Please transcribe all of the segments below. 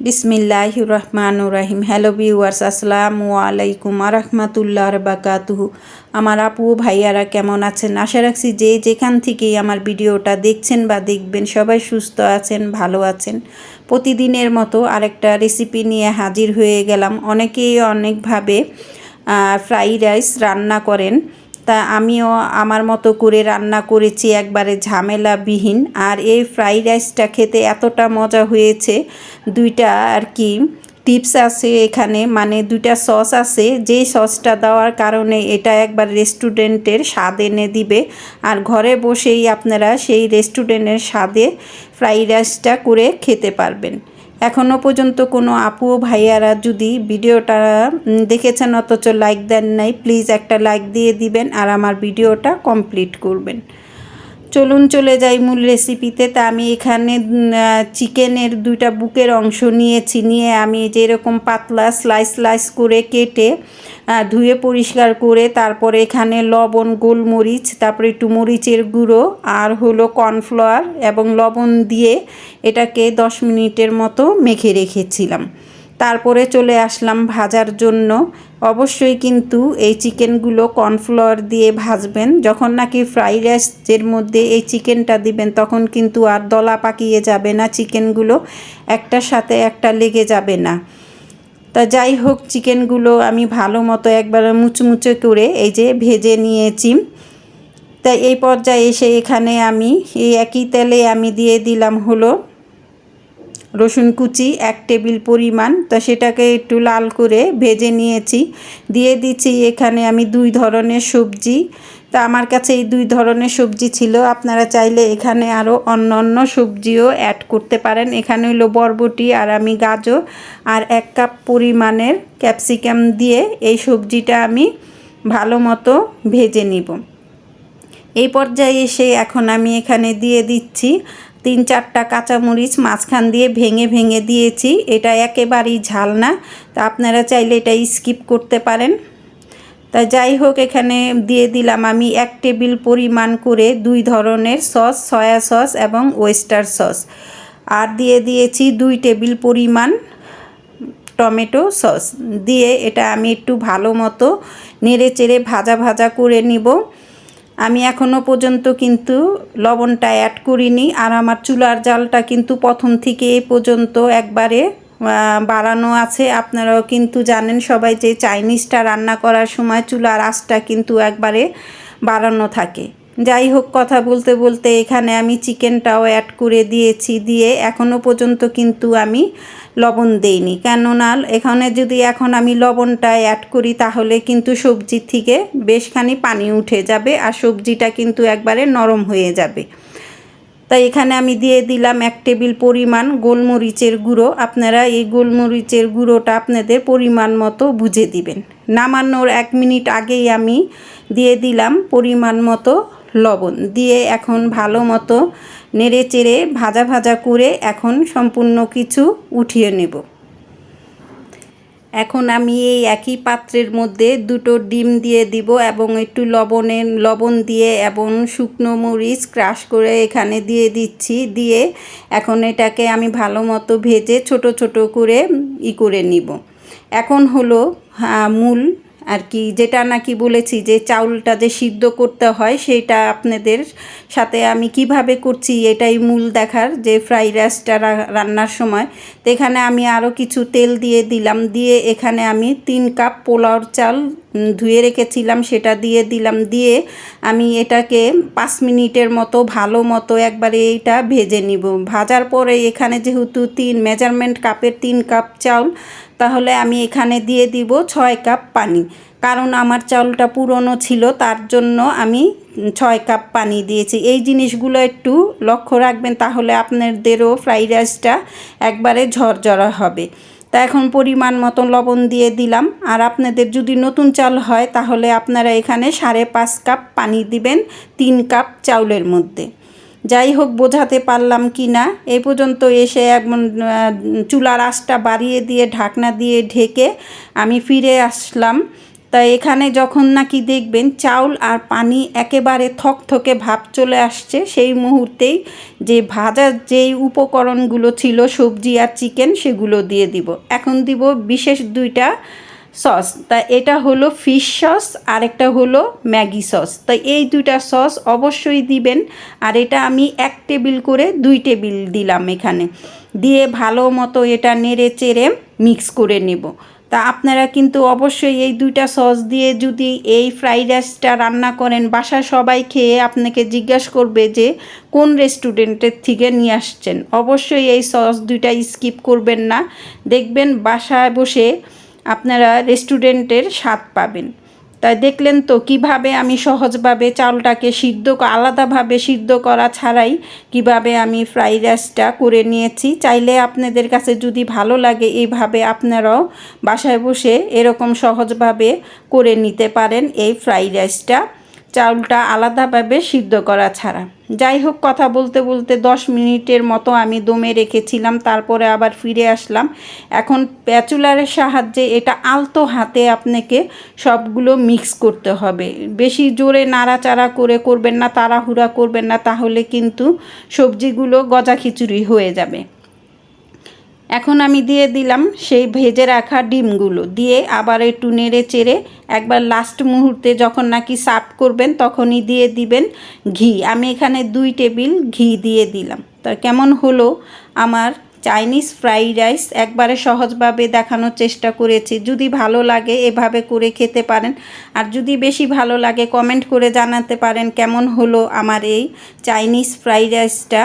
বিসমিল্লাহির রহমানির রহিম। Hello viewers, আসসালামু আলাইকুম রাহমাতুল্লাহি ওয়া বারাকাতুহু। আমার আপু ভাইয়ারা কেমন আছেন? আশা রাখছি যে যেখান থেকেই আমার ভিডিওটা দেখছেন বা দেখবেন সবাই সুস্থ আছেন, ভালো আছেন। প্রতিদিনের মতো আরেকটা রেসিপি নিয়ে হাজির হয়ে গেলাম। অনেকেই অনেকভাবে ফ্রাইড রাইস রান্না করেন, তা আমিও আমার মতো করে রান্না করেছি, একবারে ঝামেলাবিহীন। আর এই ফ্রাইড রাইসটা খেতে এতটা মজা হয়েছে। দুইটা আর কি টিপস আছে এখানে, মানে দুইটা সস আছে, যেই সসটা দেওয়ার কারণে এটা একবার রেস্টুরেন্টের স্বাদ এনে দিবে। আর ঘরে বসেই আপনারা সেই রেস্টুরেন্টের স্বাদে ফ্রাইড রাইসটা করে খেতে পারবেন। এখনও পর্যন্ত কোনো আপু ভাইয়ারা যদি ভিডিওটা দেখেছেন অথচ লাইক দেন নাই, প্লিজ একটা লাইক দিয়ে দিবেন আর আমার ভিডিওটা কমপ্লিট করবেন। চলুন চলে যাই মূল রেসিপিতে। তা আমি এখানে চিকেনের দুইটা বুকের অংশ নিয়েছি, নিয়ে আমি যেরকম পাতলা স্লাইস করে কেটে ধুয়ে পরিষ্কার করে তারপরে এখানে লবণ, গোলমরিচ, তারপরে একটু মরিচের গুঁড়ো আর হলো কর্নফ্লাওয়ার এবং লবণ দিয়ে এটাকে 10 মিনিটের মতো মেখে রেখেছিলাম। তারপরে চলে আসলাম ভাজার জন্য। অবশ্যই কিন্তু এই চিকেনগুলো কর্নফ্লাওয়ার দিয়ে ভাজবেন। যখন নাকি ফ্রাইড রাইসের মধ্যে এই চিকেনটা দিবেন তখন কিন্তু আর দলা পাকিয়ে যাবে না, চিকেনগুলো একটার সাথে একটা লেগে যাবে না। তা যাই হোক, চিকেনগুলো আমি ভালো মতো একবার মুচমুচে করে এই যে ভেজে নিয়েছি। তাই এই পর্যায়ে এসে এখানে আমি এই একই তেলে আমি দিয়ে দিলাম হলো রসুন কুচি 1 টেবিল পরিমাণ। তো সেটাকে একটু লাল করে ভেজে নিয়েছি। দিয়ে দিচ্ছি এখানে আমি 2 ধরনের সবজি। তা আমার কাছে এই 2 ধরনের সবজি ছিল, আপনারা চাইলে এখানে আরও অন্য সবজিও অ্যাড করতে পারেন। এখানে হলো বরবটি আর আমি গাজর আর 1 কাপ পরিমাণের ক্যাপসিকাম দিয়ে এই সবজিটা আমি ভালো মতো ভেজে নিব। এই পর্যায়ে এসে এখন আমি এখানে দিয়ে দিচ্ছি 3-4টা কাঁচামরিচ মাঝখান দিয়ে ভেঙে দিয়েছি। এটা একেবারেই ঝাল না, তা আপনারা চাইলে এটা স্কিপ করতে পারেন। তা যাই হোক, এখানে দিয়ে দিলাম আমি 1 টেবিল পরিমাণ করে 2 ধরনের সস, সয়া সস এবং ওয়েস্টার সস। আর দিয়ে দিয়েছি 2 টেবিল পরিমাণ টমেটো সস। দিয়ে এটা আমি একটু ভালো মতো নেড়ে চেড়ে ভাজা করে নিব। আমি এখনও পর্যন্ত কিন্তু লবণটা অ্যাড করিনি। আর আমার চুলার জালটা কিন্তু প্রথম থেকে এই পর্যন্ত একবারে বাড়ানো আছে। আপনারাও কিন্তু জানেন সবাই যে চাইনিজটা রান্না করার সময় চুলার আঁচটা কিন্তু একবারে বাড়ানো থাকে। যাই হোক, কথা বলতে বলতে এখানে আমি চিকেনটাও অ্যাড করে দিয়েছি। দিয়ে এখনও পর্যন্ত কিন্তু আমি লবণ দেইনি, কেননা এখানে যদি এখন আমি লবণটা অ্যাড করি তাহলে কিন্তু সবজির থেকে বেশখানি পানি উঠে যাবে আর সবজিটা কিন্তু একবারে নরম হয়ে যাবে। তাই এখানে আমি দিয়ে দিলাম 1 টেবিল পরিমাণ গোলমরিচের গুঁড়ো। আপনারা এই গোলমরিচের গুঁড়োটা আপনাদের পরিমাণ মতো বুঝে দিবেন। নামানোর 1 মিনিট আগেই আমি দিয়ে দিলাম পরিমাণ মতো লবণ। দিয়ে এখন ভালো মতো নেড়ে চেড়ে ভাজা করে এখন সম্পূর্ণ কিছু উঠিয়ে নেব। এখন আমি এই একই পাত্রের মধ্যে 2টো ডিম দিয়ে দিব এবং একটু লবণ দিয়ে এবং শুকনো মরিচ ক্রাশ করে এখানে দিয়ে দিচ্ছি। দিয়ে এখন এটাকে আমি ভালো মতো ভেজে ছোট করে করে নিব। এখন হলো মূল আর কি, যেটা নাকি বলেছি যে চাউলটা যে সিদ্ধ করতে হয় সেটা আপনাদের সাথে আমি কিভাবে করছি এটাই মূল দেখার, যে ফ্রাইড রাইসটা রান্নার সময়। তো এখানে আমি আরও কিছু তেল দিয়ে দিলাম। দিয়ে এখানে আমি 3 কাপ পোলাওর চাল ধুয়ে রেখেছিলাম সেটা দিয়ে দিলাম। দিয়ে আমি এটাকে 5 মিনিটের মতো ভালো মতো একবারে এইটা ভেজে নিব। ভাজার পরে এখানে যেহেতু মেজারমেন্ট কাপের 3 কাপ চাউল, তাহলে আমি এখানে দিয়ে দিব 6 কাপ পানি। কারণ আমার চাউলটা পুরনো ছিল, তার জন্য আমি 6 কাপ পানি দিয়েছি। এই জিনিসগুলো একটু লক্ষ্য রাখবেন, তাহলে আপনাদেরও ফ্রাইড রাইসটা একবারে ঝরঝরা হবে। তা এখন পরিমাণ মতো লবণ দিয়ে দিলাম। আর আপনাদের যদি নতুন চাল হয় তাহলে আপনারা এখানে 5.5 কাপ পানি দিবেন 3 কাপ চাউলের মধ্যে। যাই হোক, বোঝাতে পারলাম কি না। এই পর্যন্ত এসে একদম চুলার আঁচটা বাড়িয়ে দিয়ে ঢাকনা দিয়ে ঢেকে আমি ফিরে আসলাম তাই এখানে যখন নাকি দেখবেন চাউল আর পানি একেবারে থকথকে ভাব চলে আসছে, সেই মুহূর্তেই যে ভাজার যেই উপকরণগুলো ছিল সবজি আর চিকেন সেগুলো দিয়ে দিব। এখন দিব বিশেষ দুইটা সস। তা এটা হলো ফিশ সস আর একটা হলো ম্যাগি সস। তাই এই দুইটা সস অবশ্যই দিবেন। আর এটা আমি 1 টেবিল করে 2 টেবিল দিলাম এখানে, দিয়ে ভালো মতো এটা নেড়ে চেড়ে মিক্স করে নেব। তা আপনারা কিন্তু অবশ্যই এই দুইটা সস দিয়ে যদি এই ফ্রাইড রাইসটা রান্না করেন, বাসায় সবাই খেয়ে আপনাকে জিজ্ঞাসা করবে যে কোন রেস্টুরেন্টের থেকে নিয়ে আসছেন। অবশ্যই এই সস দুইটা স্কিপ করবেন না, দেখবেন বাসায় বসে আপনারা রেস্টুরেন্টের স্বাদ পাবেন। তাই দেখলেন তো কিভাবে আমি সহজভাবে চাউলটাকে আলাদাভাবে সিদ্ধ করা ছাড়াই কিভাবে আমি ফ্রাইড রাইসটা করে নিয়েছি। চাইলে আপনাদের কাছে যদি ভালো লাগে এইভাবে আপনারাও বাসায় বসে এরকম সহজভাবে করে নিতে পারেন এই ফ্রাইড রাইসটা, চাউলটা আলাদাভাবে সিদ্ধ করা ছাড়া। যাই হোক, কথা বলতে বলতে 10 মিনিটের মতো আমি দমে রেখেছিলাম, তারপরে আবার ফিরে আসলাম। এখন স্প্যাচুলারের সাহায্যে এটা আলতো হাতে আপনাকে সবগুলো মিক্স করতে হবে। বেশি জোরে নাড়াচাড়া করবেন না, তাড়াহুড়া করবেন না, তাহলে কিন্তু সবজিগুলো গজা খিচুড়ি হয়ে যাবে। এখন আমি দিয়ে দিলাম সেই ভেজে রাখা ডিমগুলো, দিয়ে আবার একটু নেড়ে চেড়ে একবার লাস্ট মুহূর্তে যখন নাকি সার্ভ করবেন তখনই দিয়ে দিবেন ঘি। আমি এখানে 2 টেবিল ঘি দিয়ে দিলাম। তা কেমন হলো আমার চাইনিজ ফ্রাইড রাইস, একবারে সহজভাবে দেখানোর চেষ্টা করেছি। যদি ভালো লাগে এভাবে করে খেতে পারেন, আর যদি বেশি ভালো লাগে কমেন্ট করে জানাতে পারেন কেমন হলো আমার এই চাইনিজ ফ্রাইড রাইসটা।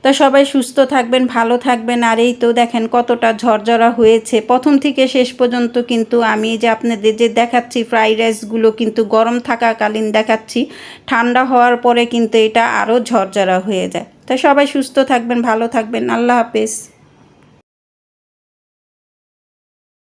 তা সবাই সুস্থ থাকবেন, ভালো থাকবেন। আর এই তো দেখেন কতটা ঝরঝরা হয়েছে প্রথম থেকে শেষ পর্যন্ত। কিন্তু আমি যে আপনাদের যে দেখাচ্ছি ফ্রাইড রাইসগুলো কিন্তু গরম থাকাকালীন দেখাচ্ছি, ঠান্ডা হওয়ার পরে কিন্তু এটা আরও ঝরঝরা হয়ে যায়। তা সবাই সুস্থ থাকবেন, ভালো থাকবেন। আল্লাহ হাফেজ।